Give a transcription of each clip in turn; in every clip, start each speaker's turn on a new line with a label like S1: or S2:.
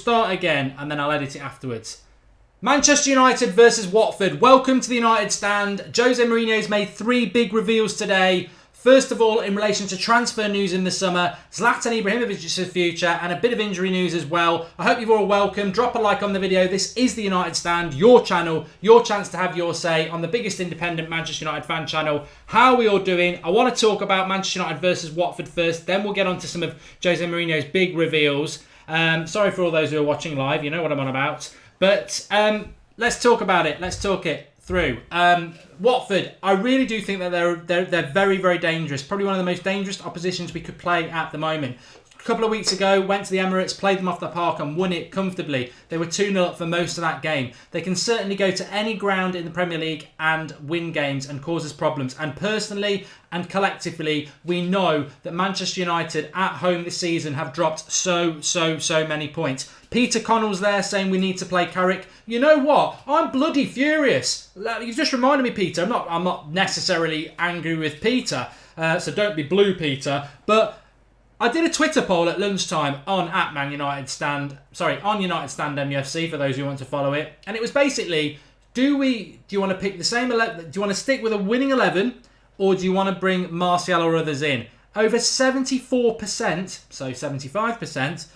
S1: Start again and then I'll edit it afterwards. Manchester United versus Watford. Welcome to the United Stand. Jose Mourinho's made 3 big reveals today. First of all, in relation to transfer news in the summer, Zlatan Ibrahimovic's future and a bit of injury news as well. I hope you're all welcome. Drop a like on the video. This is the United Stand, your channel, your chance to have your say on the biggest independent Manchester United fan channel. How are we all doing? I want to talk about Manchester United versus Watford first, then we'll get on to some of Jose Mourinho's big reveals. Sorry for all those who are watching live, you know what I'm on about. But let's talk about it. Let's talk it through. Watford, I really do think that they're very, very dangerous. Probably one of the most dangerous oppositions we could play at the moment. A couple of weeks ago, went to the Emirates, played them off the park and won it comfortably. They were 2-0 up for most of that game. They can certainly go to any ground in the Premier League and win games and cause us problems. And personally and collectively, we know that Manchester United at home this season have dropped so many points. Peter Connell's there saying we need to play Carrick. You know what? I'm bloody furious. You've just reminded me, Peter. I'm not necessarily angry with Peter, so don't be blue, Peter. But I did a Twitter poll at lunchtime on on United Stand MUFC for those who want to follow it, and it was basically: do you want to pick the same 11? Do you want to stick with a winning 11, or do you want to bring Martial or others in? Over 74%, so 75%.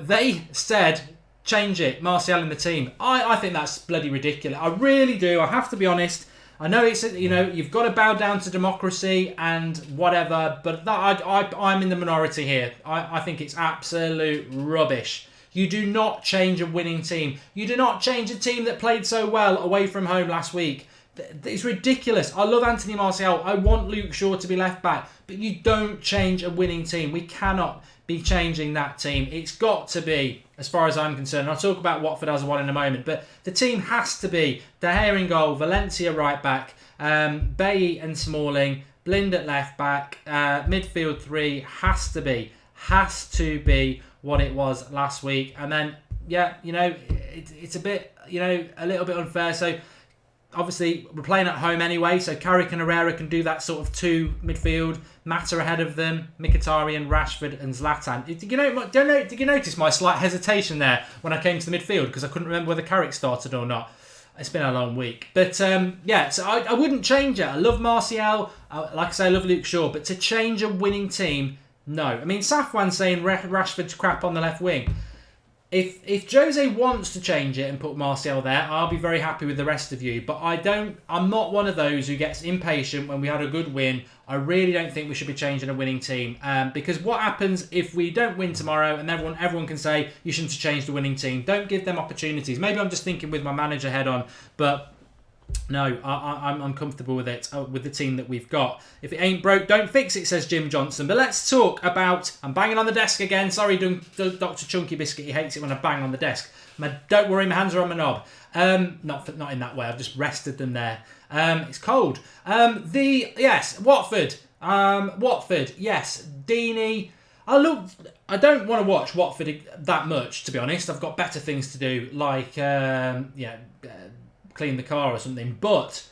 S1: They said change it, Martial in the team. I think that's bloody ridiculous. I really do. I have to be honest. I know it's, you've got to bow down to democracy and whatever, but I'm in the minority here. I think it's absolute rubbish. You do not change a winning team. You do not change a team that played so well away from home last week. It's ridiculous. I love Anthony Martial. I want Luke Shaw to be left back, but you don't change a winning team. We cannot be changing that team. It's got to be, as far as I'm concerned. I'll talk about Watford as one in a moment, but the team has to be De Gea in goal, Valencia right back, Bailly and Smalling, Blind at left back, midfield 3 has to be what it was last week. And then, it's a bit, a little bit unfair. So obviously, we're playing at home anyway, so Carrick and Herrera can do that sort of 2 midfield. Mata ahead of them, Mkhitaryan, Rashford and Zlatan. Did you notice my slight hesitation there when I came to the midfield? Because I couldn't remember whether Carrick started or not. It's been a long week. But so I wouldn't change it. I love Martial. Like I say, I love Luke Shaw. But to change a winning team, no. I mean, Safwan's saying Rashford's crap on the left wing. If Jose wants to change it and put Martial there, I'll be very happy with the rest of you. But I'm not one of those who gets impatient when we had a good win. I really don't think we should be changing a winning team. Because what happens if we don't win tomorrow and everyone can say you shouldn't have changed the winning team? Don't give them opportunities. Maybe I'm just thinking with my manager head on, but no, I'm comfortable with it, with the team that we've got. If it ain't broke, don't fix it, says Jim Johnson. But let's talk about... I'm banging on the desk again. Sorry, Dr. Chunky Biscuit. He hates it when I bang on the desk. Don't worry, my hands are on my knob. Not in that way. I've just rested them there. It's cold. Watford. Watford, yes. Deeney. I don't want to watch Watford that much, to be honest. I've got better things to do, like... clean the car or something. But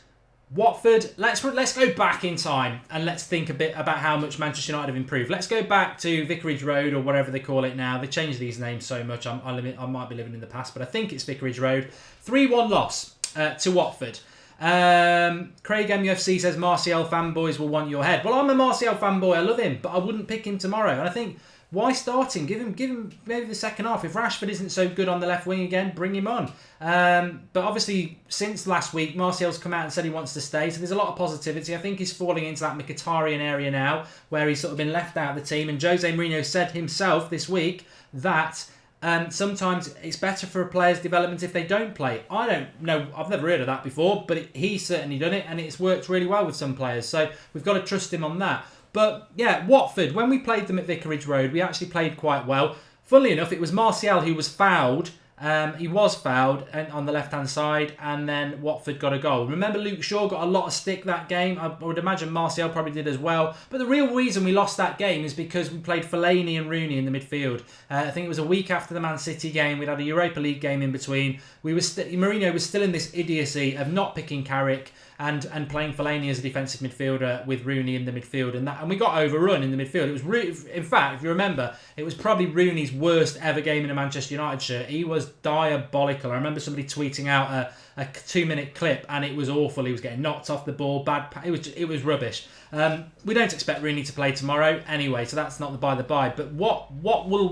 S1: Watford, let's go back in time and let's think a bit about how much Manchester United have improved. Let's go back to Vicarage Road or whatever they call it now. They change these names so much. I might be living in the past, but I think it's Vicarage Road. 3-1 loss to Watford. Craig MUFC says Martial fanboys will want your head. Well, I'm a Martial fanboy. I love him, but I wouldn't pick him tomorrow. And I think, why start him? Give him maybe the second half. If Rashford isn't so good on the left wing again, bring him on. But obviously, since last week, Martial's come out and said he wants to stay. So there's a lot of positivity. I think he's falling into that Mkhitaryan area now, where he's sort of been left out of the team. And Jose Mourinho said himself this week that sometimes it's better for a player's development if they don't play. I don't know. I've never heard of that before, but he's certainly done it, and it's worked really well with some players. So we've got to trust him on that. But yeah, Watford, when we played them at Vicarage Road, we actually played quite well. Funnily enough, it was Martial who was fouled He was fouled on the left-hand side, and then Watford got a goal. Remember, Luke Shaw got a lot of stick that game. I would imagine Martial probably did as well. But the real reason we lost that game is because we played Fellaini and Rooney in the midfield. I think it was a week after the Man City game. We'd had a Europa League game in between. Mourinho was still in this idiocy of not picking Carrick and playing Fellaini as a defensive midfielder with Rooney in the midfield, and we got overrun in the midfield. It was in fact, if you remember, it was probably Rooney's worst ever game in a Manchester United shirt. He was diabolical. I remember somebody tweeting out a 2-minute clip, and it was awful. He was getting knocked off the ball, it was rubbish. We don't expect Rooney to play tomorrow anyway, so that's not the by the by. But what will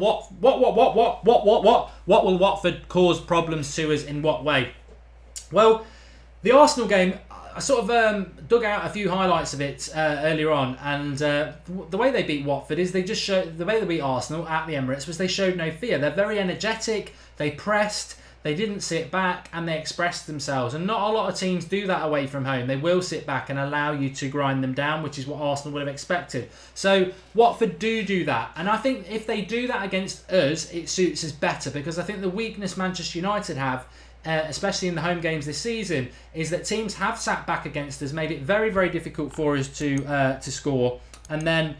S1: Watford cause problems to us in what way? Well, the Arsenal game, I sort of dug out a few highlights of it earlier on, and the way they beat Watford is they just showed, the way they beat Arsenal at the Emirates was they showed no fear. They're very energetic, they pressed, they didn't sit back, and they expressed themselves. And not a lot of teams do that away from home. They will sit back and allow you to grind them down, which is what Arsenal would have expected. So Watford do that, and I think if they do that against us, it suits us better, because I think the weakness Manchester United have, especially in the home games this season, is that teams have sat back against us, made it very, very difficult for us to score. And then,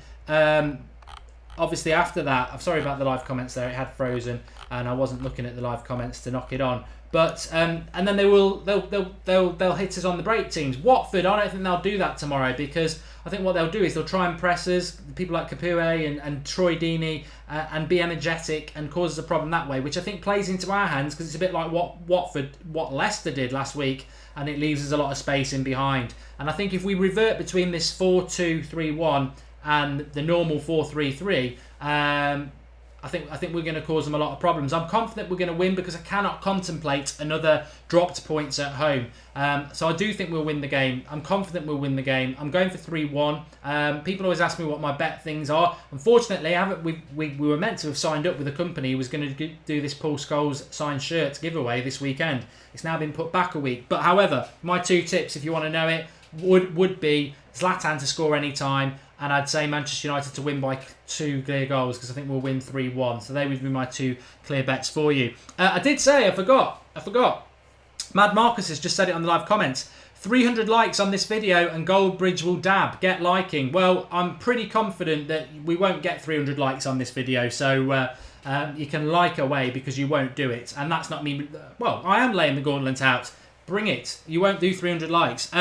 S1: obviously after that, I'm sorry about the live comments there, it had frozen, and I wasn't looking at the live comments to knock it on. But and then they'll hit us on the break, teams. Watford, I don't think they'll do that tomorrow, because I think what they'll do is they'll try and press us, people like Capoue and Troy Deeney, and be energetic and cause us a problem that way, which I think plays into our hands, because it's a bit like what Leicester did last week, and it leaves us a lot of space in behind. And I think if we revert between this 4-2-3-1 and the normal 4-3-3, I think we're going to cause them a lot of problems. I'm confident we're going to win, because I cannot contemplate another dropped points at home. So I do think we'll win the game. I'm confident we'll win the game. I'm going for 3-1. People always ask me what my bet things are. Unfortunately, we were meant to have signed up with a company who was going to do this Paul Scholes signed shirts giveaway this weekend. It's now been put back a week. But however, my 2 tips, if you want to know it, would be Zlatan to score any time, and I'd say Manchester United to win by 2 clear goals, because I think we'll win 3-1. So they would be my 2 clear bets for you. I did say, I forgot. Mad Marcus has just said it on the live comments. 300 likes on this video and Goldbridge will dab. Get liking. Well, I'm pretty confident that we won't get 300 likes on this video. So you can like away, because you won't do it. And that's not me. Well, I am laying the gauntlet out. Bring it. You won't do 300 likes.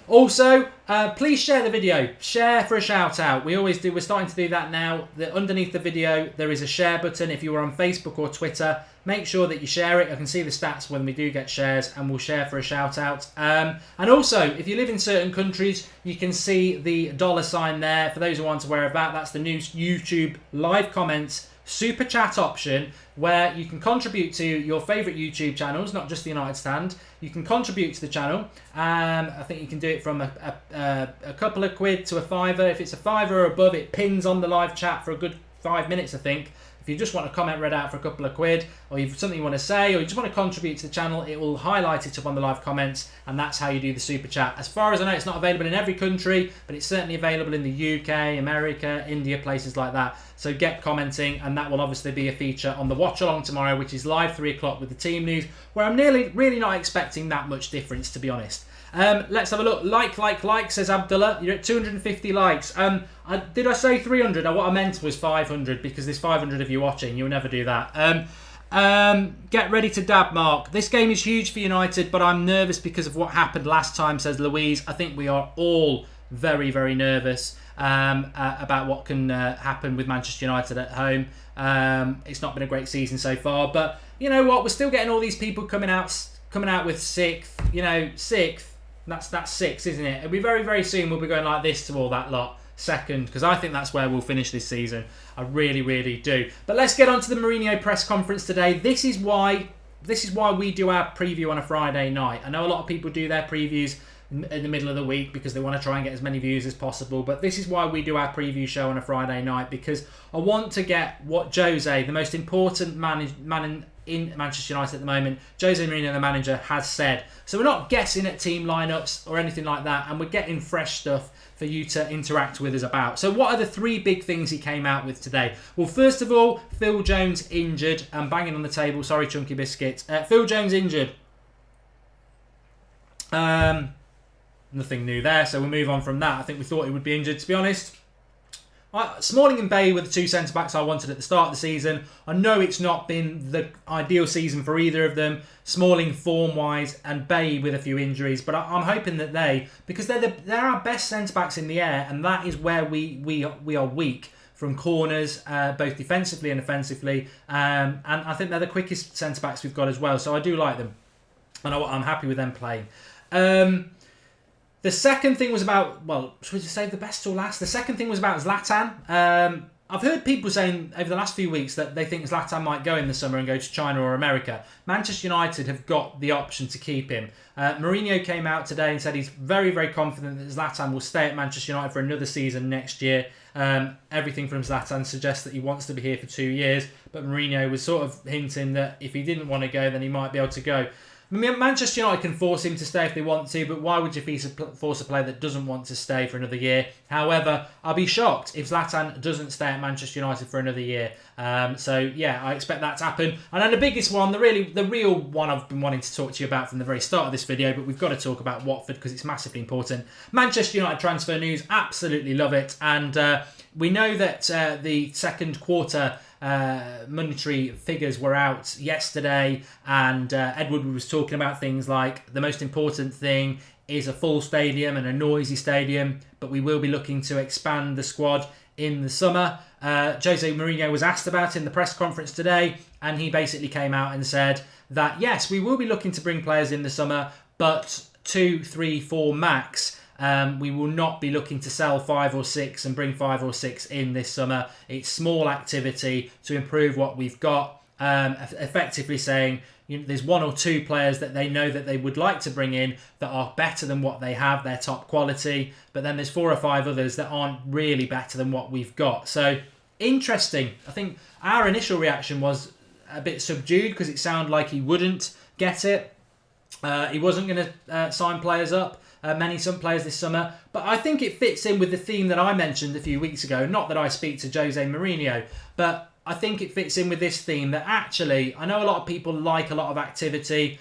S1: Also, please share the video. Share for a shout out. We always do. We're starting to do that now. Underneath the video, there is a share button. If you are on Facebook or Twitter, make sure that you share it. I can see the stats when we do get shares, and we'll share for a shout out. And also, if you live in certain countries, you can see the $sign there. For those who aren't aware of that, that's the new YouTube live comments super chat option, where you can contribute to your favourite YouTube channels, not just the United Stand. You can contribute to the channel. I think you can do it from a couple of quid to a £5. If it's a £5 or above, it pins on the live chat for a good 5 minutes, I think. If you just want a comment read out for a couple of quid, or you've something you want to say, or you just want to contribute to the channel, it will highlight it up on the live comments, and that's how you do the super chat. As far as I know, it's not available in every country, but it's certainly available in the UK, America, India, places like that. So get commenting, and that will obviously be a feature on the watch along tomorrow, which is live 3 o'clock with the team news, where I'm really not expecting that much difference, to be honest. Let's have a look. Like, says Abdullah. You're at 250 likes. Did I say 300? What I meant was 500, because there's 500 of you watching. You'll never do that. Get ready to dab, Mark. This game is huge for United, but I'm nervous because of what happened last time, says Louise. I think we are all very, very nervous about what can happen with Manchester United at home. It's not been a great season so far, but you know what? We're still getting all these people coming out with 6th. You know, 6th. That's 6, isn't it? It'll be very, very soon we'll be going like this to all that lot. 2nd, because I think that's where we'll finish this season. I really, really do. But let's get on to the Mourinho press conference today. This is why we do our preview on a Friday night. I know a lot of people do their previews in the middle of the week because they want to try and get as many views as possible. But this is why we do our preview show on a Friday night, because I want to get what Jose, the most important man in Manchester United at the moment. Jose Mourinho, the manager, has said. So we're not guessing at team lineups or anything like that, and we're getting fresh stuff for you to interact with us about. So what are the 3 big things he came out with today? Well, first of all, Phil Jones injured. I'm banging on the table. Sorry, Chunky Biscuit. Phil Jones injured. Nothing new there, so we'll move on from that. I think we thought he would be injured, to be honest. Smalling and Bay were the 2 centre-backs I wanted at the start of the season. I know it's not been the ideal season for either of them. Smalling form-wise and Bay with a few injuries. But I'm hoping that because they're our best centre-backs in the air, and that is where we are weak from corners, both defensively and offensively. And I think they're the quickest centre-backs we've got as well. So I do like them. And I'm happy with them playing. The second thing was about, should we just save the best till last? The second thing was about Zlatan. I've heard people saying over the last few weeks that they think Zlatan might go in the summer and go to China or America. Manchester United have got the option to keep him. Mourinho came out today and said he's very, very confident that Zlatan will stay at Manchester United for another season next year. Everything from Zlatan suggests that he wants to be here for 2 years, but Mourinho was sort of hinting that if he didn't want to go, then he might be able to go. Manchester United can force him to stay if they want to, but why would you force a player that doesn't want to stay for another year? However, I'll be shocked if Zlatan doesn't stay at Manchester United for another year. So yeah, I expect that to happen. And then the biggest one, the real one I've been wanting to talk to you about from the very start of this video, but we've got to talk about Watford because it's massively important. Manchester United transfer news, absolutely love it. And we know that the second quarter monetary figures were out yesterday, and Ed Woodward was talking about things like the most important thing is a full stadium and a noisy stadium, but we will be looking to expand the squad in the summer. Jose Mourinho was asked about it in the press conference today, and he basically came out and said that yes, we will be looking to bring players in the summer, but 2, 3, 4 max. We will not be looking to sell 5 or 6 and bring 5 or 6 in this summer. It's small activity to improve what we've got. Effectively saying there's 1 or 2 players that they know that they would like to bring in that are better than what they have, they're top quality, but then there's 4 or 5 others that aren't really better than what we've got. So interesting. I think our initial reaction was a bit subdued because it sounded like he wouldn't get it. He wasn't going to sign players up. Some players this summer, but I think it fits in with the theme that I mentioned a few weeks ago. Not that I speak to Jose Mourinho, but I think it fits in with this theme that actually, I know a lot of people like a lot of activity,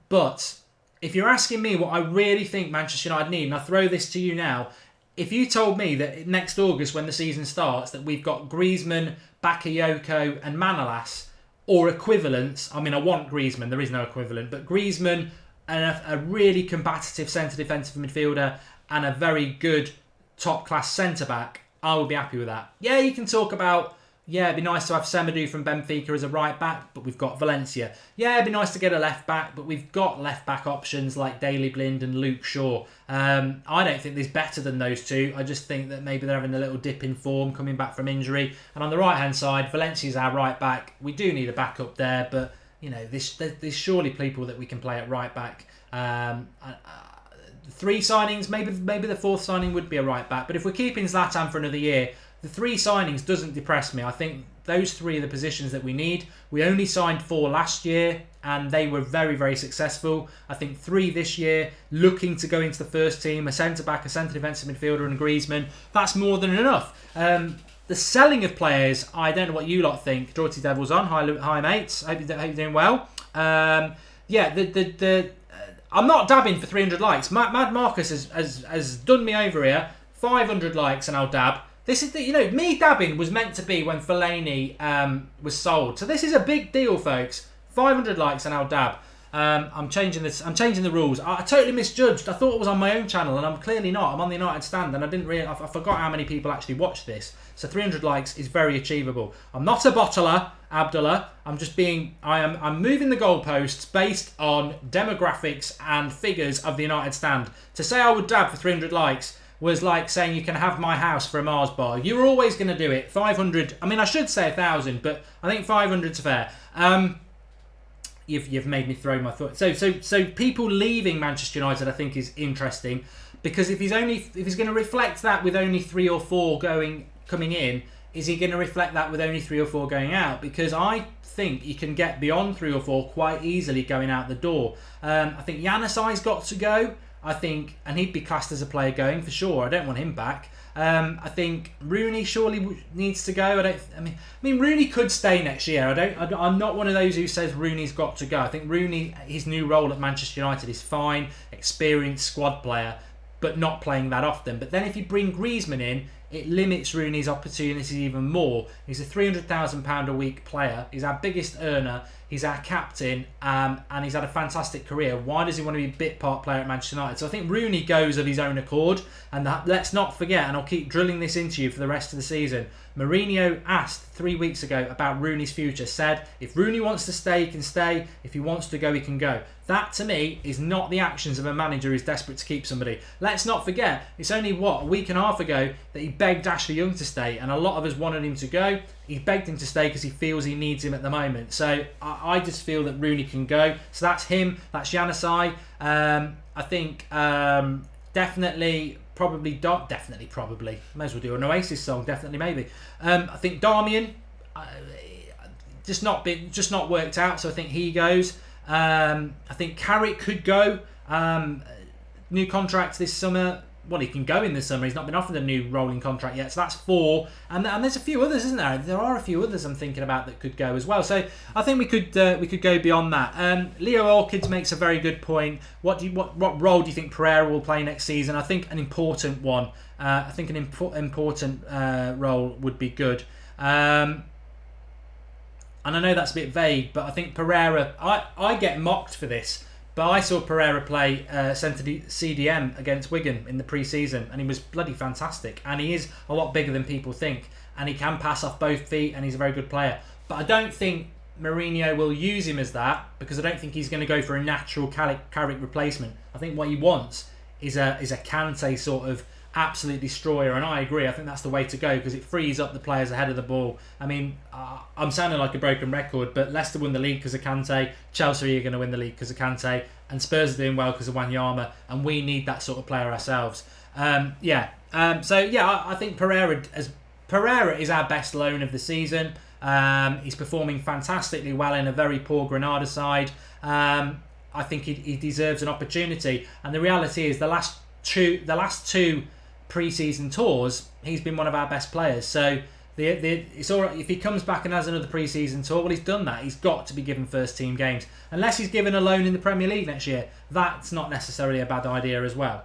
S1: but if you're asking me what I really think Manchester United need, and I throw this to you now, if you told me that next August when the season starts that we've got Griezmann, Bakayoko and Manolas, or equivalents, I mean I want Griezmann, there is no equivalent, but Griezmann and a really combative centre defensive midfielder and a very good top-class centre-back, I would be happy with that. Yeah, you can talk about, it'd be nice to have Semedo from Benfica as a right-back, but we've got Valencia. Yeah, it'd be nice to get a left-back, but we've got left-back options like Daley Blind and Luke Shaw. I don't think there's better than those 2. I just think that maybe they're having a little dip in form coming back from injury. And on the right-hand side, Valencia's our right-back. We do need a backup there, but there's surely people that we can play at right back. 3 signings, maybe the 4th signing would be a right back. But if we're keeping Zlatan for another year, the 3 signings doesn't depress me. I think those 3 are the positions that we need. We only signed 4 last year, and they were very, very successful. I think 3 this year, looking to go into the first team, a centre back, a centre defensive midfielder, and Griezmann. That's more than enough. The selling of players, I don't know what you lot think. Dorothy Devil's on. Hi mates. Hope you're doing well. I'm not dabbing for 300 likes. Mad Marcus has done me over here. 500 likes and I'll dab. This is me dabbing was meant to be when Fellaini was sold. So this is a big deal, folks. 500 likes and I'll dab. I'm changing the rules. I totally misjudged. I thought it was on my own channel, and I'm clearly not. I'm on the United Stand, and I forgot how many people actually watch this. So 300 likes is very achievable. I'm not a bottler, Abdullah. I'm moving the goalposts based on demographics and figures of the United Stand. To say I would dab for 300 likes was like saying you can have my house for a Mars bar. You were always going to do it. 500. I mean, I should say 1,000, but I think 500's fair. You've made me throw my thoughts. So people leaving Manchester United, I think, is interesting because if he's going to reflect that with only 3 or 4 coming in, is he going to reflect that with only 3 or 4 going out? Because I think he can get beyond 3 or 4 quite easily going out the door. I think Janusai's got to go. I think, and he'd be classed as a player going for sure. I don't want him back. I think Rooney surely needs to go. I mean, Rooney could stay next year. I'm not one of those who says Rooney's got to go. I think Rooney, his new role at Manchester United is fine, experienced squad player, but not playing that often. But then if you bring Griezmann in, it limits Rooney's opportunities even more. He's a £300,000 a week player. He's our biggest earner. He's our captain, and he's had a fantastic career. Why does he want to be a bit part player at Manchester United? So I think Rooney goes of his own accord. And let's not forget, and I'll keep drilling this into you for the rest of the season, Mourinho asked 3 weeks ago about Rooney's future, said if Rooney wants to stay, he can stay. If he wants to go, he can go. That, to me, is not the actions of a manager who's desperate to keep somebody. Let's not forget, it's only, a week and a half ago that he begged Ashley Young to stay, and a lot of us wanted him to go. He begged him to stay because he feels he needs him at the moment. So I just feel that Rooney can go. So that's him. That's Janusai. I think definitely, probably. May as well do an Oasis song. Definitely, maybe. I think Darmian just not worked out. So I think he goes. I think Carrick could go. New contract this summer. Well, he can go in the summer. He's not been offered a new rolling contract yet. So that's 4. And there's a few others, isn't there? There are a few others I'm thinking about that could go as well. So I think we could go beyond that. Leo Orchids makes a very good point. What role do you think Pereira will play next season? I think an important one. I think an important role would be good. And I know that's a bit vague, but I think Pereira... I get mocked for this. But I saw Pereira play centre CDM against Wigan in the pre-season, and he was bloody fantastic. And he is a lot bigger than people think, and he can pass off both feet, and he's a very good player. But I don't think Mourinho will use him as that, because I don't think he's going to go for a natural Carrick replacement. I think what he wants is a Kante sort of absolute destroyer, and I agree. I think that's the way to go, because it frees up the players ahead of the ball. I mean, I'm sounding like a broken record, but Leicester won the league because of Kante, Chelsea are going to win the league because of Kante, and Spurs are doing well because of Wanyama, and we need that sort of player ourselves. I think Pereira is our best loan of the season. He's performing fantastically well in a very poor Granada side. I think he deserves an opportunity, and the reality is the last two pre-season tours, he's been one of our best players. So it's all right if he comes back and has another pre-season tour. Well, he's done that. He's got to be given first team games, unless he's given a loan in the Premier League next year. That's not necessarily a bad idea as well.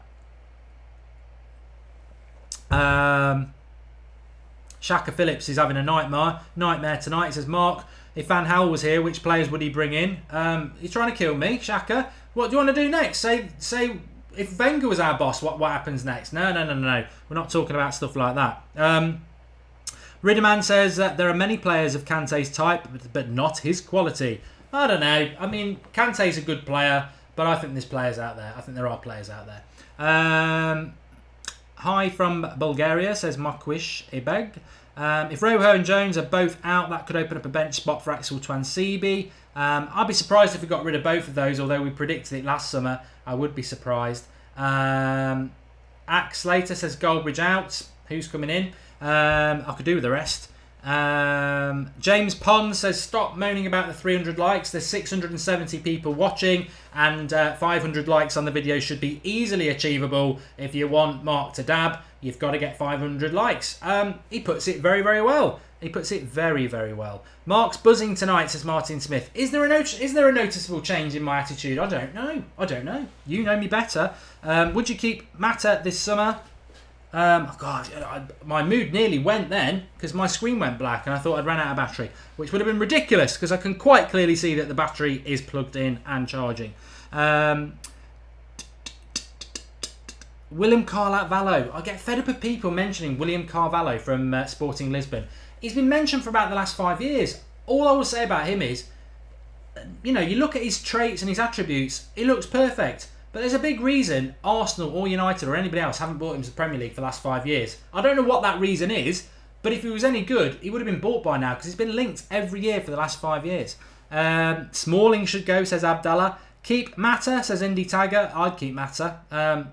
S1: Shaka Phillips is having a nightmare tonight. He says, Mark, if Van Hal was here, which players would he bring in? He's trying to kill me, Shaka. What do you want to do next? Say. If Wenger was our boss, what happens next? No. We're not talking about stuff like that. Ridderman says that there are many players of Kante's type, but not his quality. I don't know. I mean, Kante's a good player, but I think there's players out there. I think there are players out there. Hi from Bulgaria, says Mokwish Ibeg. If Rojo and Jones are both out, that could open up a bench spot for Axel Twansibi. I'd be surprised if we got rid of both of those, although we predicted it last summer. I would be surprised. Axe Slater says Goldbridge out. Who's coming in? I could do with the rest. James Pond says stop moaning about the 300 likes. There's 670 people watching, and 500 likes on the video should be easily achievable. If you want Mark to dab, you've got to get 500 likes. He puts it very, very well. He puts it very, very well. Mark's buzzing tonight, says Martin Smith. Is there a noticeable change in my attitude? I don't know. You know me better. Would you keep Mata this summer? My mood nearly went then because my screen went black and I thought I'd ran out of battery, which would have been ridiculous because I can quite clearly see that the battery is plugged in and charging. William Carvalho. I get fed up of people mentioning William Carvalho from Sporting Lisbon. He's been mentioned for about the last 5 years. All I will say about him is, you look at his traits and his attributes, he looks perfect. But there's a big reason Arsenal or United or anybody else haven't bought him to the Premier League for the last 5 years. I don't know what that reason is, but if he was any good, he would have been bought by now because he's been linked every year for the last 5 years. Smalling should go, says Abdallah. Keep Mata, says Indy Tiger. I'd keep Mata.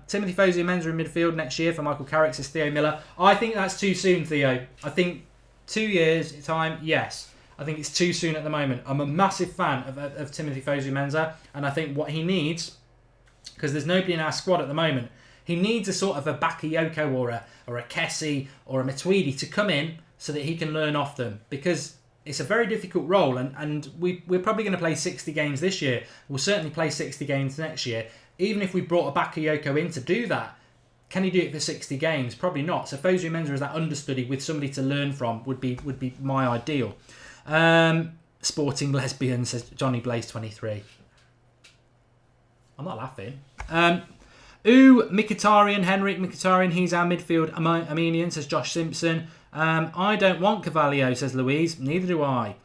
S1: Timothy Fosu Mensah in midfield next year for Michael Carrick, says Theo Miller. I think that's too soon, Theo. I think 2 years time, yes. I think it's too soon at the moment. I'm a massive fan of Timothy Fosu-Mensah, and I think what he needs, because there's nobody in our squad at the moment, he needs a sort of a Bakayoko or a Kessie or a Matuidi to come in so that he can learn off them, because it's a very difficult role, and we're probably going to play 60 games this year. We'll certainly play 60 games next year. Even if we brought a Bakayoko in to do that, can he do it for 60 games? Probably not. So Fosu-Mensah as that understudy with somebody to learn from would be my ideal. Sporting lesbian, says Johnny Blaze 23. I'm not laughing. Mkhitaryan, Henrik Mkhitaryan, he's our midfield Armenian, says Josh Simpson. I don't want Cavallio, says Louise. Neither do I.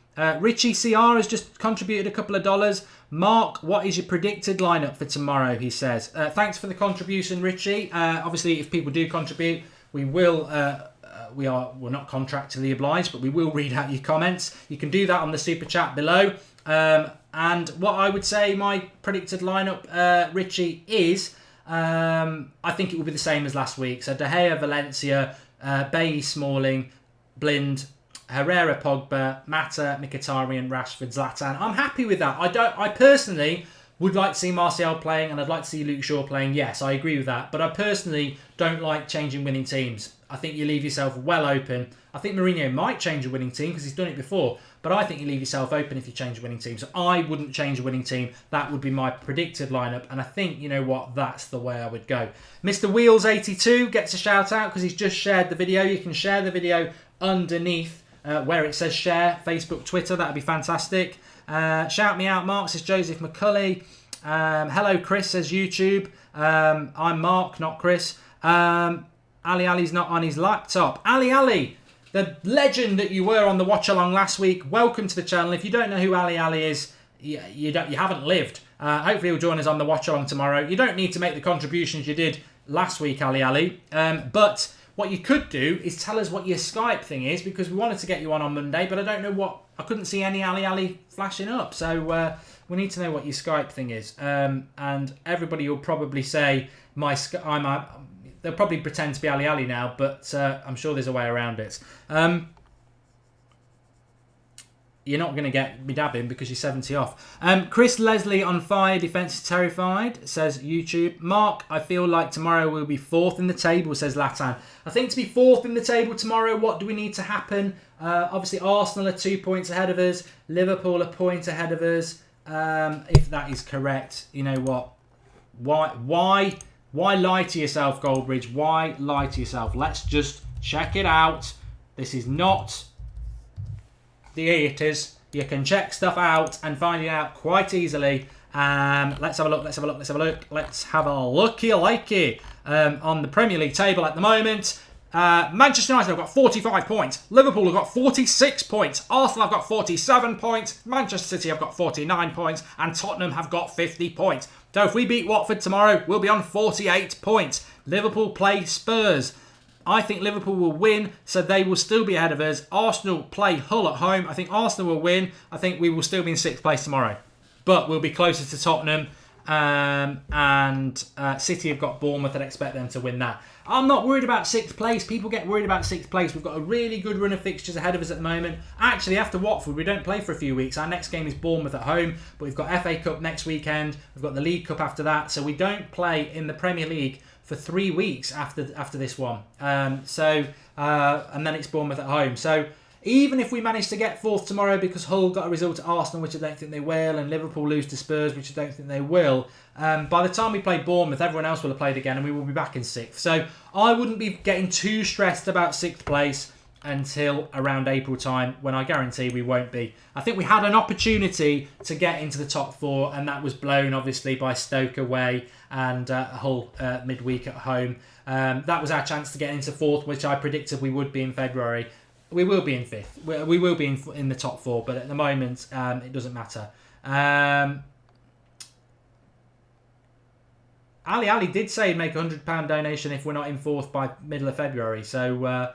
S1: Richie CR has just contributed a couple of dollars. Mark, what is your predicted lineup for tomorrow? He says. Thanks for the contribution, Richie. Obviously, if people do contribute, we will. We're not contractually obliged, but we will read out your comments. You can do that on the super chat below. And what I would say my predicted lineup, Richie, is I think it will be the same as last week. So De Gea, Valencia, Bailey, Smalling, Blind, Herrera, Pogba, Mata, Mkhitaryan, Rashford, Zlatan. I'm happy with that. I personally would like to see Martial playing, and I'd like to see Luke Shaw playing. Yes, I agree with that. But I personally don't like changing winning teams. I think you leave yourself well open. I think Mourinho might change a winning team because he's done it before. But I think you leave yourself open if you change a winning team. So I wouldn't change a winning team. That would be my predicted lineup. And I think, you know what, that's the way I would go. Mr. Wheels82 gets a shout out because he's just shared the video. You can share the video underneath where it says share, Facebook, Twitter. That would be fantastic. Shout me out, Mark, says Joseph McCulley. Hello, Chris, says YouTube. I'm Mark, not Chris. Ali Ali's not on his laptop. Ali, the legend that you were on the watch along last week, welcome to the channel. If you don't know who Ali is, you haven't lived. Hopefully he'll join us on the watch along tomorrow. You don't need to make the contributions you did last week, Ali. But what you could do is tell us what your Skype thing is, because we wanted to get you on Monday, but I don't know what. I couldn't see any Ali flashing up, so we need to know what your Skype thing is. And everybody will probably say they'll probably pretend to be Ali now, but I'm sure there's a way around it. You're not going to get me dabbing because you're 70 off. Chris Leslie on fire, defence is terrified, says YouTube. Mark, I feel like tomorrow we'll be 4th in the table, says Latan. I think to be 4th in the table tomorrow, what do we need to happen? Obviously, Arsenal are 2 points ahead of us. Liverpool a point ahead of us. If that is correct, you know what? Why lie to yourself, Goldbridge? Why lie to yourself? Let's just check it out. This is not theatres. You can check stuff out and find it out quite easily. Let's have a look. Let's have a looky-likey on the Premier League table at the moment. Manchester United have got 45 points. Liverpool have got 46 points. Arsenal have got 47 points. Manchester City have got 49 points. And Tottenham have got 50 points. So if we beat Watford tomorrow, we'll be on 48 points. Liverpool play Spurs. I think Liverpool will win, so they will still be ahead of us. Arsenal play Hull at home. I think Arsenal will win. I think we will still be in 6th place tomorrow. But we'll be closer to Tottenham. And City have got Bournemouth. I'd expect them to win that. I'm not worried about 6th place. People get worried about 6th place. We've got a really good run of fixtures ahead of us at the moment. Actually, after Watford, we don't play for a few weeks. Our next game is Bournemouth at home, but we've got FA Cup next weekend. We've got the League Cup after that. So we don't play in the Premier League for 3 weeks after this one. And then it's Bournemouth at home. So even if we manage to get 4th tomorrow because Hull got a result at Arsenal, which I don't think they will, and Liverpool lose to Spurs, which I don't think they will, by the time we play Bournemouth, everyone else will have played again and we will be back in 6th. So I wouldn't be getting too stressed about 6th place until around April time, when I guarantee we won't be. I think we had an opportunity to get into the top 4, and that was blown, obviously, by Stoke away and Hull midweek at home. That was our chance to get into 4th, which I predicted we would be in February. We will be in 5th. We will be in the top 4, but at the moment, it doesn't matter. Ali did say he'd make a £100 donation if we're not in 4th by middle of February, so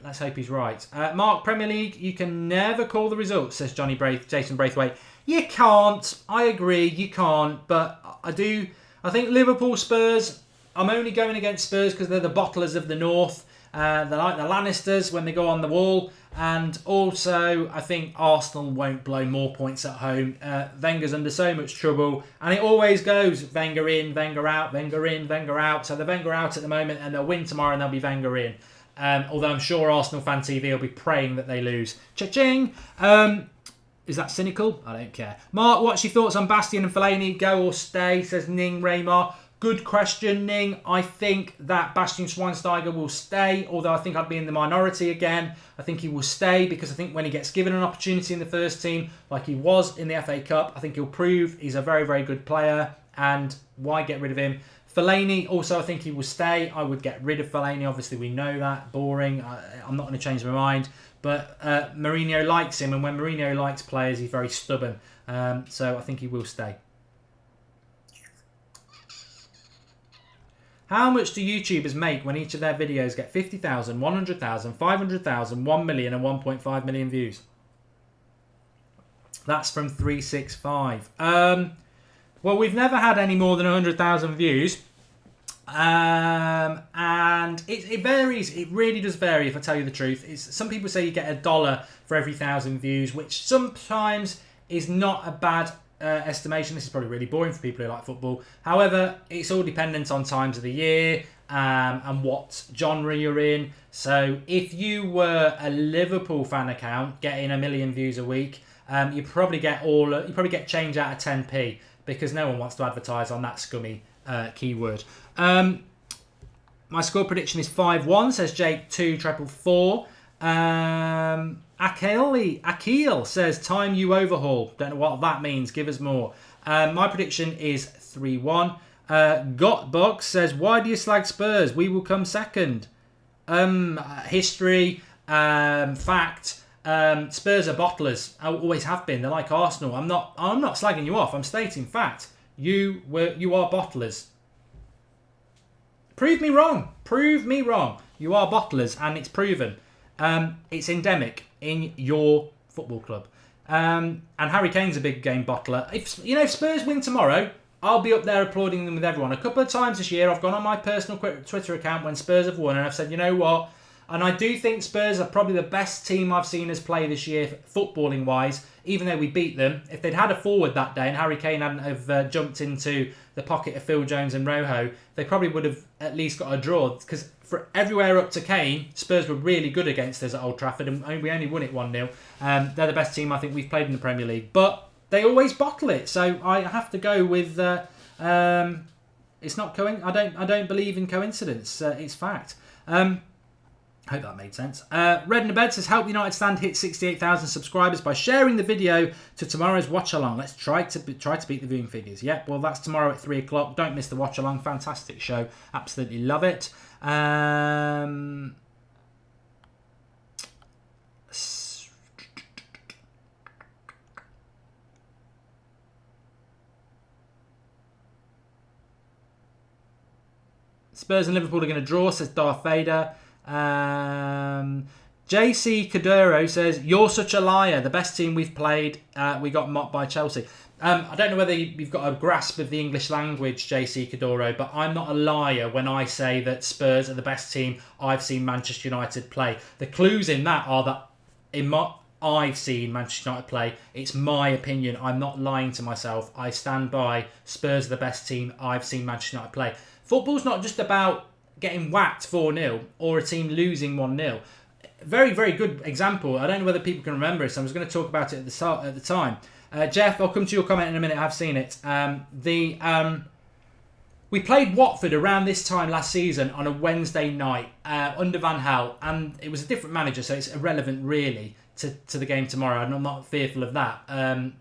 S1: let's hope he's right. Mark, Premier League, you can never call the results, says Jason Braithwaite. You can't. I agree, you can't, but I think Liverpool, Spurs, I'm only going against Spurs because they're the bottlers of the North. They're like the Lannisters when they go on the wall. And also, I think Arsenal won't blow more points at home. Wenger's under so much trouble. And it always goes Wenger in, Wenger out, Wenger in, Wenger out. So they're Wenger out at the moment and they'll win tomorrow and they'll be Wenger in. Although I'm sure Arsenal Fan TV will be praying that they lose. Cha-ching! Is that cynical? I don't care. Mark, what's your thoughts on Bastian and Fellaini? Go or stay, says Ning Raymar. Good question, Ning. I think that Bastian Schweinsteiger will stay, although I think I'd be in the minority again. I think he will stay because I think when he gets given an opportunity in the first team, like he was in the FA Cup, I think he'll prove he's a very, very good player. And why get rid of him? Fellaini, also, I think he will stay. I would get rid of Fellaini. Obviously, we know that. Boring. I'm not going to change my mind. But Mourinho likes him, and when Mourinho likes players, he's very stubborn. So I think he will stay. How much do YouTubers make when each of their videos get 50,000, 100,000, 500,000, 1 million and 1.5 million views? That's from 365. Well, we've never had any more than 100,000 views. And it varies. It really does vary, if I tell you the truth. Some people say you get $1 for every 1,000 views, which sometimes is not a bad estimation. This is probably really boring for people who like football. However, it's all dependent on times of the year and what genre you're in. So if you were a Liverpool fan account getting 1 million views a week, you probably get change out of 10p because no one wants to advertise on that scummy keyword. My score prediction is 5-1, says Jake 244. Akil says, time you overhaul. Don't know what that means. Give us more. My prediction is 3-1. Gotbug says, why do you slag Spurs? We will come second. History, fact. Spurs are bottlers. I always have been. They're like Arsenal. I'm not slagging you off. I'm stating fact. You are bottlers. Prove me wrong. Prove me wrong. You are bottlers, and it's proven. It's endemic in your football club. And Harry Kane's a big game bottler. If Spurs win tomorrow, I'll be up there applauding them with everyone. A couple of times this year, I've gone on my personal Twitter account when Spurs have won, and I've said, you know what? And I do think Spurs are probably the best team I've seen us play this year, footballing-wise, even though we beat them. If they'd had a forward that day and Harry Kane hadn't have jumped into the pocket of Phil Jones and Rojo, they probably would have at least got a draw. Because for everywhere up to Kane, Spurs were really good against us at Old Trafford, and we only won it 1-0. They're the best team I think we've played in the Premier League. But they always bottle it, so I have to go with... it's not I don't believe in coincidence. It's fact. I hope that made sense. Red in the Bed says, help United Stand hit 68,000 subscribers by sharing the video to tomorrow's watch along. Let's try to beat the viewing figures. Yep, well, that's tomorrow at 3 o'clock. Don't miss the watch along. Fantastic show. Absolutely love it. Spurs and Liverpool are going to draw, says Darth Vader. JC Caduro says, you're such a liar. The best team we've played, we got mocked by Chelsea. I don't know whether you've got a grasp of the English language, JC Caduro, but I'm not a liar when I say that Spurs are the best team I've seen Manchester United play. The clues in that are that I've seen Manchester United play. It's my opinion. I'm not lying to myself. I stand by Spurs are the best team I've seen Manchester United play. Football's not just about getting whacked 4-0 or a team losing 1-0. Very, very good example. I don't know whether people can remember it, so I was going to talk about it at the time. Jeff, I'll come to your comment in a minute. I've seen it. We played Watford around this time last season on a Wednesday night under Van Gaal, and it was a different manager, so it's irrelevant really to the game tomorrow, and I'm not fearful of that.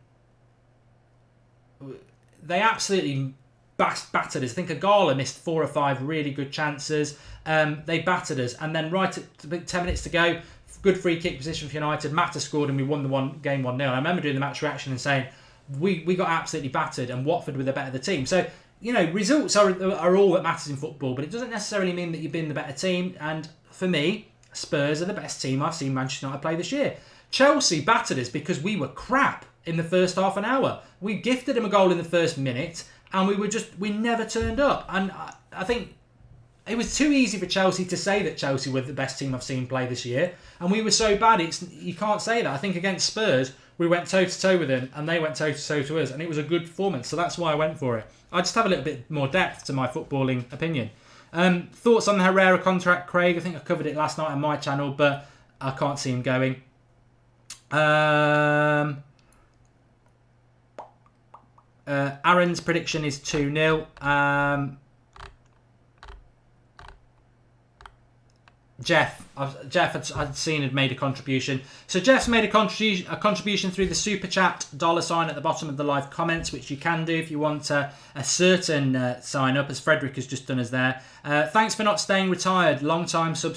S1: They absolutely battered us. I think Agala missed 4 or 5 really good chances. They battered us, and then right at 10 minutes to go, good free kick position for United. Mata scored, and we won the game 1-0. I remember doing the match reaction and saying we got absolutely battered, and Watford were the better team. So results are all that matters in football, but it doesn't necessarily mean that you've been the better team. And for me, Spurs are the best team I've seen Manchester United play this year. Chelsea battered us because we were crap in the first half an hour. We gifted them a goal in the first minute, and we never turned up. And I think it was too easy for Chelsea to say that Chelsea were the best team I've seen play this year. And we were so bad, you can't say that. I think against Spurs, we went toe-to-toe with them, and they went toe-to-toe to us, and it was a good performance. So that's why I went for it. I just have a little bit more depth to my footballing opinion. Thoughts on the Herrera contract, Craig? I think I covered it last night on my channel, but I can't see him going. Aaron's prediction is 2-0. Jeff, I'd seen had made a contribution. So Jeff's made a contribution through the super chat $ at the bottom of the live comments, which you can do if you want a certain sign up, as Frederick has just done us there. Thanks for not staying retired. Long time sub,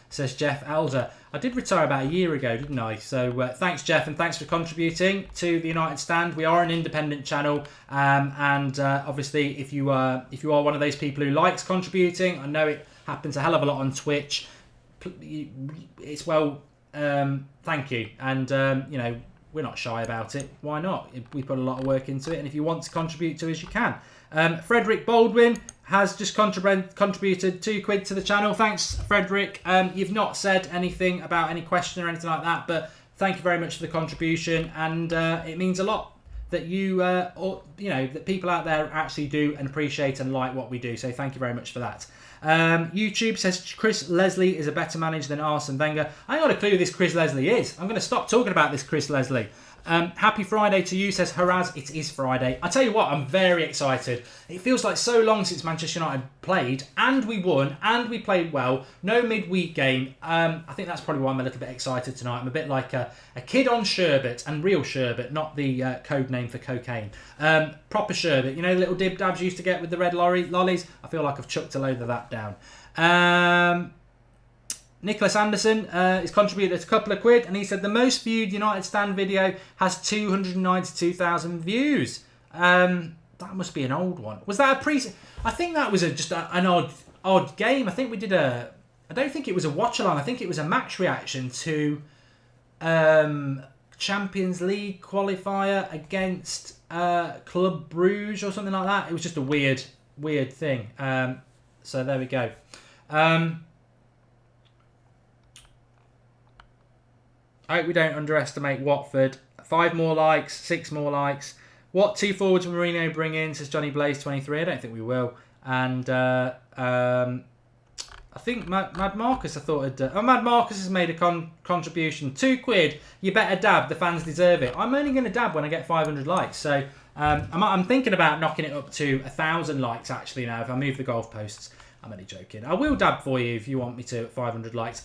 S1: says Jeff Elder. I did retire about a year ago, didn't I? So thanks, Jeff, and thanks for contributing to the United Stand. We are an independent channel, and obviously, if you are one of those people who likes contributing, I know it happens a hell of a lot on Twitch. It's thank you, and we're not shy about it. Why not? We put a lot of work into it, and if you want to contribute to us, you can. Frederick Baldwin has just contributed £2 to the channel. Thanks, Frederick. You've not said anything about any question or anything like that, but thank you very much for the contribution, and it means a lot that that people out there actually do and appreciate and like what we do. So thank you very much for that. YouTube says Chris Leslie is a better manager than Arsene Wenger. I ain't got a clue who this Chris Leslie is. I'm going to stop talking about this Chris Leslie. Happy Friday to you, says Haraz. It is Friday. I tell you what, I'm very excited. It feels like so long since Manchester United played, and we won, and we played well. No midweek game. I think that's probably why I'm a little bit excited tonight. I'm a bit like a kid on sherbet, and real sherbet, not the code name for cocaine. Proper sherbet. You know the little dib dabs you used to get with the red lollies? I feel like I've chucked a load of that down. Nicholas Anderson has contributed a couple of quid, and he said the most viewed United Stand video has 292,000 views. That must be an old one. Was that a pre? I think that was just an odd game. I think we did I don't think it was a watch along. I think it was a match reaction to Champions League qualifier against Club Bruges or something like that. It was just a weird thing. So there we go. I hope we don't underestimate Watford. 5 more likes, 6 more likes. What 2 forwards will Mourinho bring in, says Johnny Blaze 23. I don't think we will. And I think Mad Marcus, Mad Marcus has made a contribution. £2. You better dab. The fans deserve it. I'm only going to dab when I get 500 likes. So I'm thinking about knocking it up to 1,000 likes actually now if I move the goalposts. I'm only joking. I will dab for you if you want me to at 500 likes.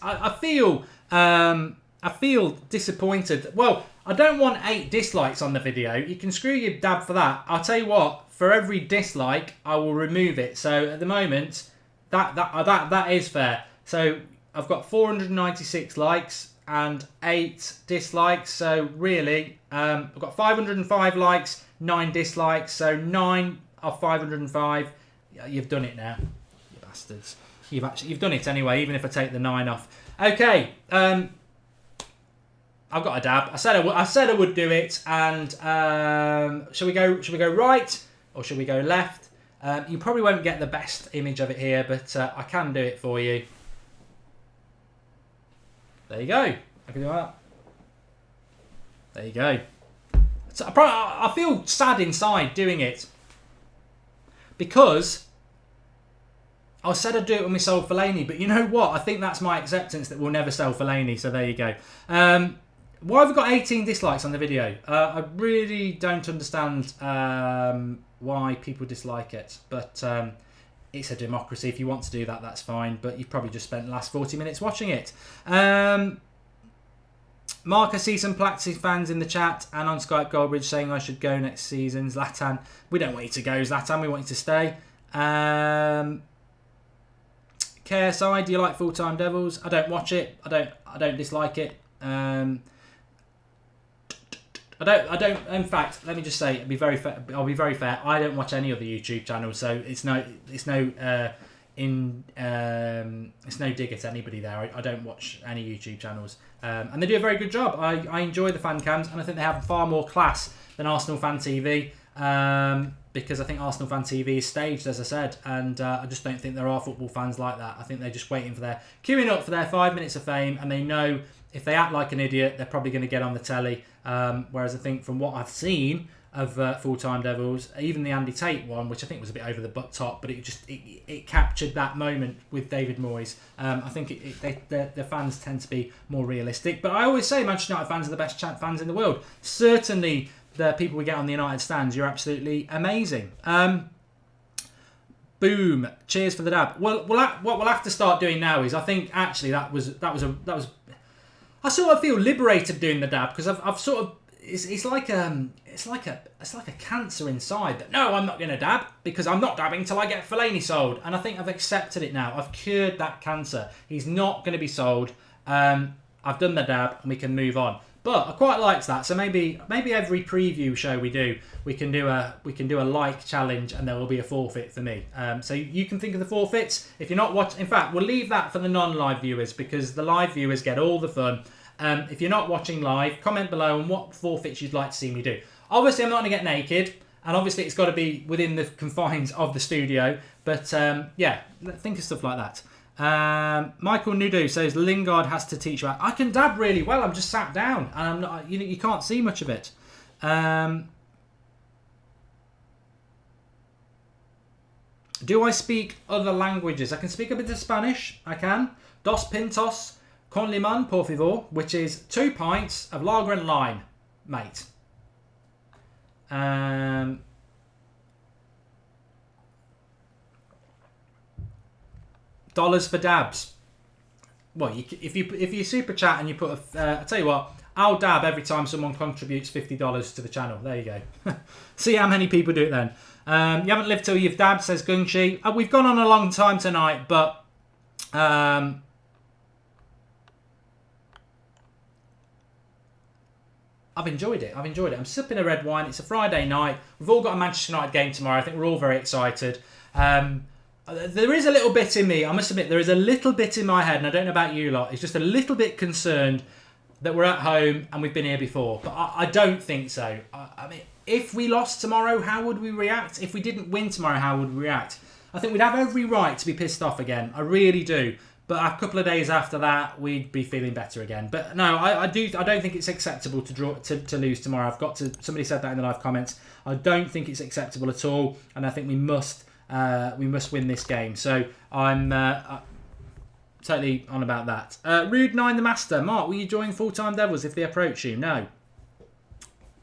S1: I feel disappointed. Well, I don't want 8 dislikes on the video. You can screw your dab for that. I'll tell you what, for every dislike, I will remove it. So at the moment, that is fair. So I've got 496 likes and 8 dislikes. So really, I've got 505 likes, 9 dislikes. So 9 of 505. You've done it now, you bastards. You've done it anyway, even if I take the 9 off. Okay. I've got a dab. I said I would do it. And shall we go right or shall we go left? You probably won't get the best image of it here, but I can do it for you. There you go. I can do that. There you go. So I feel sad inside doing it because I said I'd do it when we sold Fellaini, but you know what? I think that's my acceptance that we'll never sell Fellaini. So there you go. Why have we got 18 dislikes on the video? I really don't understand why people dislike it. But it's a democracy. If you want to do that, that's fine. But you've probably just spent the last 40 minutes watching it. Mark, I see some Plaxi fans in the chat and on Skype Goldbridge saying I should go next season. Zlatan, we don't want you to go, Zlatan. We want you to stay. KSI, do you like Full-Time Devils? I don't watch it. I don't dislike it. I don't. In fact, let me just say, I'll be very fair. I don't watch any other YouTube channels, so it's no dig at anybody there. I don't watch any YouTube channels, and they do a very good job. I enjoy the fan cams, and I think they have far more class than Arsenal Fan TV. because I think Arsenal Fan TV is staged, as I said, and I just don't think there are football fans like that. I think they're just waiting for queuing up for their 5 minutes of fame, and they know if they act like an idiot, they're probably going to get on the telly. Whereas I think from what I've seen of Full-Time Devils, even the Andy Tate one, which I think was a bit over the top, but it captured that moment with David Moyes. I think the fans tend to be more realistic. But I always say Manchester United fans are the best fans in the world. Certainly the people we get on the United stands, you're absolutely amazing. Boom! Cheers for the dab. Well, what we'll have to start doing now is, I think actually that was. I sort of feel liberated doing the dab, because I've sort of it's like a cancer inside that no, I'm not going to dab, because I'm not dabbing till I get Fellaini sold, and I think I've accepted it now. I've cured that cancer. He's not going to be sold. I've done the dab and we can move on. But I quite liked that. So maybe every preview show we do, we can do a like challenge, and there will be a forfeit for me. So you can think of the forfeits. If you're not watching, in fact, we'll leave that for the non-live viewers, because the live viewers get all the fun. If you're not watching live, comment below on what forfeits you'd like to see me do. Obviously, I'm not going to get naked, and obviously it's got to be within the confines of the studio. But yeah, think of stuff like that. Michael Nudu says Lingard has to teach you. I can dab really well. I'm just sat down, and I'm not. You can't see much of it. Do I speak other languages? I can speak a bit of Spanish. I can. Dos pintos con limón, por favor, which is 2 pints of lager and lime, mate. Dollars for dabs. Well, if you super chat and you put I tell you what, I'll dab every time someone contributes $50 to the channel. There you go. See how many people do it then. You haven't lived till you've dabbed, says Gungshi. We've gone on a long time tonight, but I've enjoyed it. I'm sipping a red wine. It's a Friday night. We've all got a Manchester United game tomorrow. I think we're all very excited. There is a little bit in me, I must admit, there is a little bit in my head, and I don't know about you lot, it's just a little bit concerned that we're at home and we've been here before. But I don't think so. I mean, if we lost tomorrow, how would we react? If we didn't win tomorrow, how would we react? I think we'd have every right to be pissed off again. I really do. But a couple of days after that, we'd be feeling better again. But no, I don't think it's acceptable to lose tomorrow. Somebody said that in the live comments. I don't think it's acceptable at all, and I think we must win this game. So I'm totally on about that. Rude9 the Master. Mark, will you join Full-Time Devils if they approach you? No.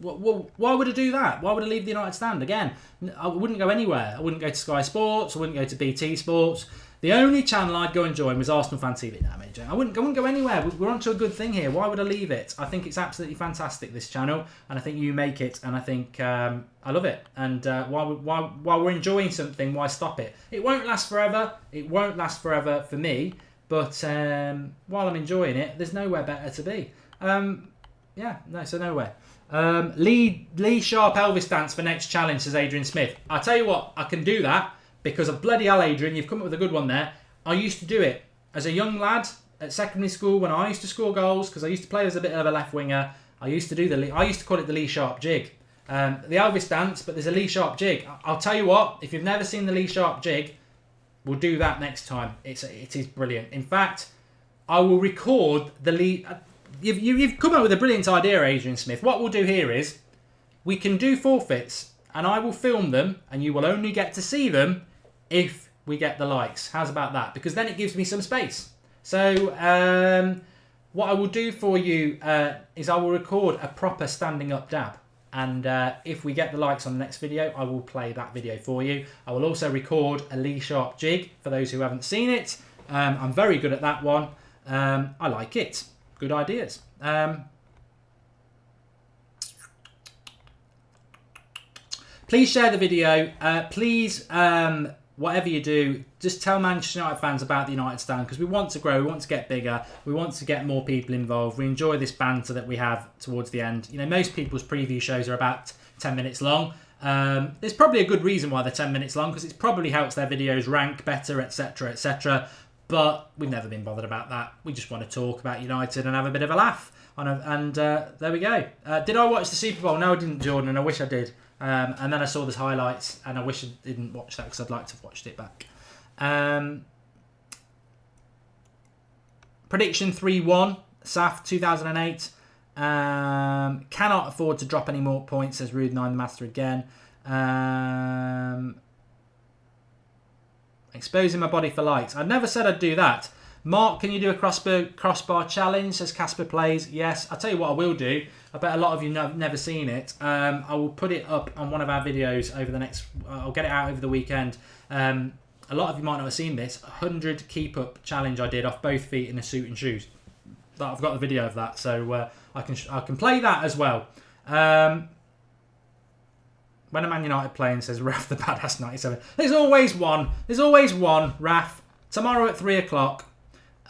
S1: Well, why would I do that? Why would I leave the United stand? Again, I wouldn't go anywhere. I wouldn't go to Sky Sports. I wouldn't go to BT Sports. The only channel I'd go and join was Arsenal Fan TV. No, I wouldn't go anywhere. We're onto a good thing here. Why would I leave it? I think it's absolutely fantastic, this channel, and I think you make it, and I think I love it. And while we're enjoying something, why stop it? It won't last forever. It won't last forever for me. But while I'm enjoying it, there's nowhere better to be. So nowhere. Lee Sharp Elvis dance for next challenge, says Adrian Smith. I'll tell you what, I can do that. Because of bloody hell, Adrian, you've come up with a good one there. I used to do it as a young lad at secondary school when I used to score goals, because I used to play as a bit of a left winger. I used to call it the Lee Sharp jig. The Elvis dance, but there's a Lee Sharp jig. I'll tell you what, if you've never seen the Lee Sharp jig, we'll do that next time. It is brilliant. In fact, I will record the Lee... You've come up with a brilliant idea, Adrian Smith. What we'll do here is we can do forfeits, and I will film them, and you will only get to see them if we get the likes. How's about that? Because then it gives me some space. So what I will do for you is I will record a proper standing up dab. And if we get the likes on the next video, I will play that video for you. I will also record a Lee Sharp jig for those who haven't seen it. I'm very good at that one. I like it. Good ideas. Please share the video. Please, whatever you do, just tell Manchester United fans about the United stand, because we want to grow, we want to get bigger, we want to get more people involved. We enjoy this banter that we have towards the end. You know, most people's preview shows are about 10 minutes long. There's probably a good reason why they're 10 minutes long, because it probably helps their videos rank better, etc., etc. But we've never been bothered about that. We just want to talk about United and have a bit of a laugh. There we go. Did I watch the Super Bowl? No, I didn't, Jordan, and I wish I did. And then I saw the highlights, and I wish I didn't watch that because I'd like to have watched it back. Prediction 3-1, SAF 2008. Cannot afford to drop any more points, says Rude9 the Master again. Exposing my body for likes. I never said I'd do that. Mark, can you do a crossbar challenge, says Casper Plays. Yes, I'll tell you what I will do. I bet a lot of you have never seen it. I will put it up on one of our videos over the next... I'll get it out over the weekend. A lot of you might not have seen this. 100 keep-up challenge I did off both feet in a suit and shoes. I've got the video of that, so I can play that as well. When a Man United playing, says Raf the Badass 97. There's always one. There's always one, Raf. Tomorrow at 3 o'clock.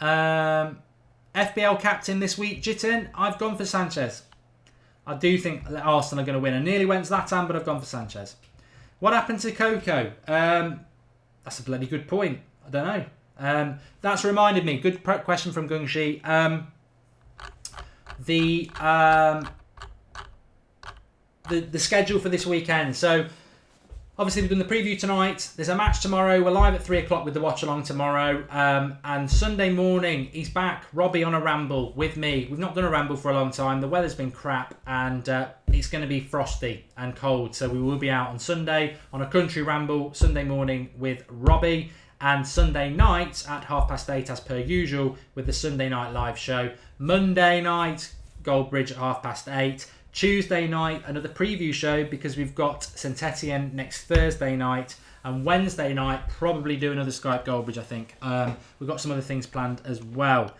S1: FBL captain this week, Jitin. I've gone for Sanchez. I do think Arsenal are going to win. I nearly went Zlatan, but I've gone for Sanchez. What happened to Coco? That's a bloody good point. I don't know. That's reminded me. Good question from Gungshi. The schedule for this weekend. So, obviously, we've done the preview tonight. There's a match tomorrow. We're live at 3 o'clock with the watch along tomorrow. And Sunday morning, he's back. Robbie on a ramble with me. We've not done a ramble for a long time. The weather's been crap, and it's going to be frosty and cold. So we will be out on Sunday on a country ramble Sunday morning with Robbie. And Sunday night at 8:30 as per usual with the Sunday night live show. Monday night, Goldbridge at 8:30. Tuesday night, another preview show because we've got St Etienne next Thursday night. And Wednesday night, probably do another Skype Goldbridge, I think. We've got some other things planned as well.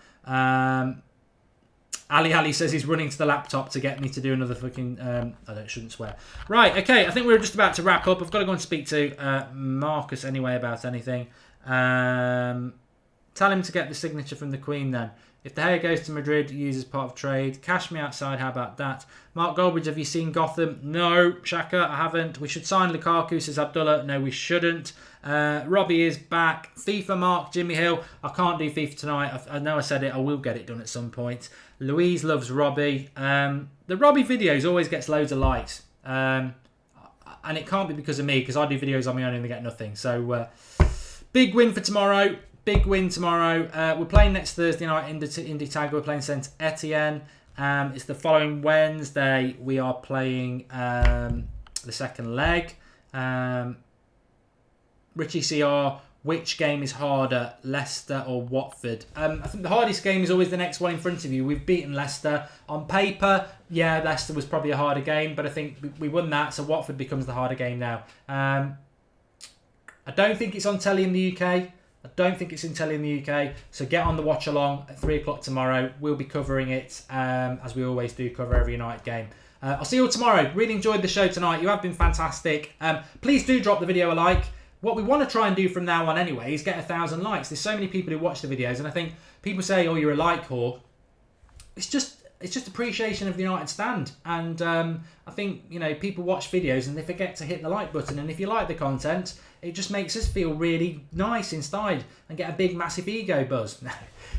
S1: Ali says he's running to the laptop to get me to do another fucking... I shouldn't swear. Right, okay, I think we're just about to wrap up. I've got to go and speak to Marcus anyway about anything. Tell him to get the signature from the Queen then. If De Gea goes to Madrid, use as part of trade. Cash me outside, how about that? Mark Goldbridge, have you seen Gotham? No. Shaka, I haven't. We should sign Lukaku, says Abdullah. No, we shouldn't. Robbie is back. FIFA Mark, Jimmy Hill. I can't do FIFA tonight. I know I said it. I will get it done at some point. Louise loves Robbie. The Robbie videos always gets loads of likes. And it can't be because of me, because I do videos on my own and they get nothing. So, big win for tomorrow. Big win tomorrow. We're playing next Thursday night in Indy Tag. We're playing St Etienne. It's the following Wednesday. We are playing the second leg. Richie CR, which game is harder, Leicester or Watford? I think the hardest game is always the next one in front of you. We've beaten Leicester. On paper, yeah, Leicester was probably a harder game, but I think we won that, so Watford becomes the harder game now. I don't think it's on telly in the UK. I don't think it's in telly in the UK, so get on the watch along at 3 o'clock tomorrow. We'll be covering it, as we always do, cover every United game. I'll see you all tomorrow. Really enjoyed the show tonight. You have been fantastic. Please do drop the video a like. What we want to try and do from now on anyway is get 1,000 likes. There's so many people who watch the videos, and I think people say, oh, you're a like whore. It's just appreciation of the United stand. And I think, people watch videos and they forget to hit the like button. And if you like the content, it just makes us feel really nice inside and get a big, massive ego buzz.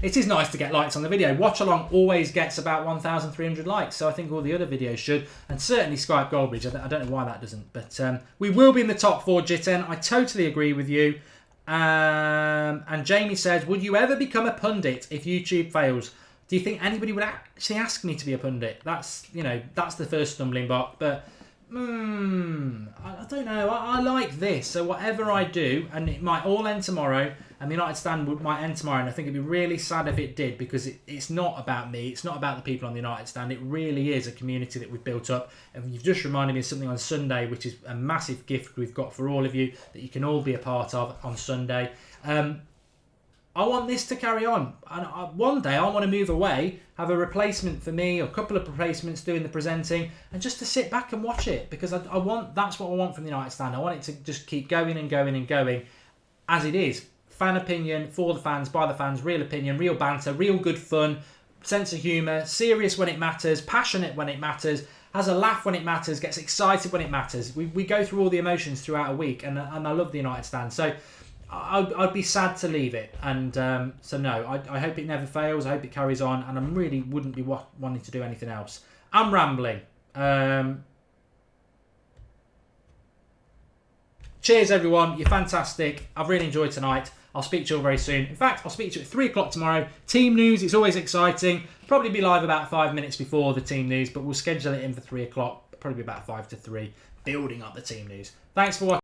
S1: It is nice to get likes on the video. Watch Along always gets about 1,300 likes, so I think all the other videos should. And certainly Skype Goldbridge. I don't know why that doesn't. But we will be in the top 4, Jiten. I totally agree with you. And Jamie says, would you ever become a pundit if YouTube fails? Do you think anybody would actually ask me to be a pundit? That's the first stumbling block. But I don't know. I like this. So whatever I do, and it might all end tomorrow, and the United Stand might end tomorrow, and I think it'd be really sad if it did, because it's not about me. It's not about the people on the United Stand. It really is a community that we've built up. And you've just reminded me of something on Sunday, which is a massive gift we've got for all of you that you can all be a part of on Sunday. I want this to carry on. And one day I want to move away, have a replacement for me, or a couple of replacements doing the presenting, and just to sit back and watch it, because that's what I want from the United Stand. I want it to just keep going and going and going as it is. Fan opinion, for the fans, by the fans, real opinion, real banter, real good fun, sense of humour, serious when it matters, passionate when it matters, has a laugh when it matters, gets excited when it matters. We go through all the emotions throughout a week, and I love the United Stand. So I'd be sad to leave it, and so no, I hope it never fails. I hope it carries on, and I really wouldn't be wanting to do anything else. I'm rambling. Cheers, everyone. You're fantastic. I've really enjoyed tonight. I'll speak to you all very soon. In fact, I'll speak to you at 3 o'clock tomorrow. Team news, it's always exciting. Probably be live about 5 minutes before the team news, but we'll schedule it in for 3 o'clock. Probably be about 5 to 3, building up the team news. Thanks for watching.